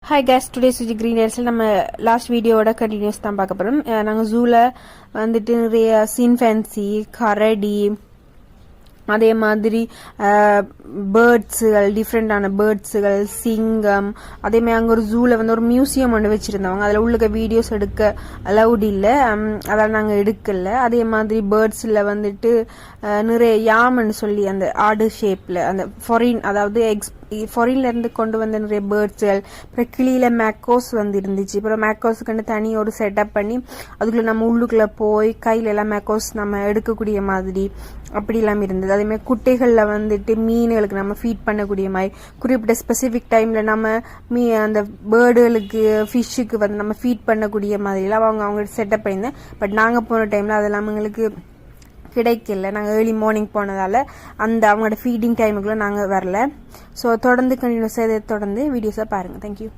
Hi guys, today Suji Green Hills நம்ம last வீடியோவோட continuous தான் பார்க்க போறோம். நாங்க ஜூல வந்துட்டு நிறைய சின்ஃபேன்சி, கரடி, அதே மாதிரி பேர்ட்ஸுகள், டிஃப்ரெண்டான பேர்ட்ஸுகள், சிங்கம், அதே மாதிரி அங்கே ஒரு ஜூவில் வந்து ஒரு மியூசியம் ஒன்று வச்சுருந்தவங்க. அதில் உள்ள வீடியோஸ் எடுக்க அலவுட் இல்லை, அதால் நாங்கள் எடுக்கல. அதே மாதிரி பேர்ட்ஸில் வந்துட்டு நிறைய யாமன்னு சொல்லி அந்த ஆடு ஷேப்பில் அந்த ஃபாரின், அதாவது ஃபாரின்லேருந்து கொண்டு வந்த நிறைய பேர்ட்ஸுகள், அப்புறம் கிளியில் மேக்கோஸ் வந்து இருந்துச்சு. அப்புறம் மேக்கோஸுக்கு தனி ஒரு செட்டப் பண்ணி அதுக்குள்ளே நம்ம உள்ளுக்குள்ளே போய் கையில் எல்லாம் மேக்கோஸ் நம்ம எடுக்கக்கூடிய மாதிரி அப்படி எல்லாம் இருந்தது. அதேமாதிரி குட்டைகளில் வந்துட்டு மீன்களுக்கு நம்ம ஃபீட் பண்ணக்கூடிய மாதிரி குறிப்பிட்ட ஸ்பெசிஃபிக் டைமில் நம்ம அந்த பேர்டுகளுக்கு ஃபிஷ்ஷுக்கு வந்து நம்ம ஃபீட் பண்ணக்கூடிய மாதிரிலாம் அவங்க செட்டப் பண்ணியிருந்தேன். பட் நாங்கள் போன டைமில் அதெல்லாம் எங்களுக்கு கிடைக்கல. நாங்கள் ஏர்லி மார்னிங் போனதால் அந்த அவங்களோட ஃபீடிங் டைமுக்குள்ளே நாங்கள் வரல. ஸோ தொடர்ந்து கண்டினியூஸாக இதை தொடர்ந்து வீடியோஸாக பாருங்கள். தேங்க்யூ.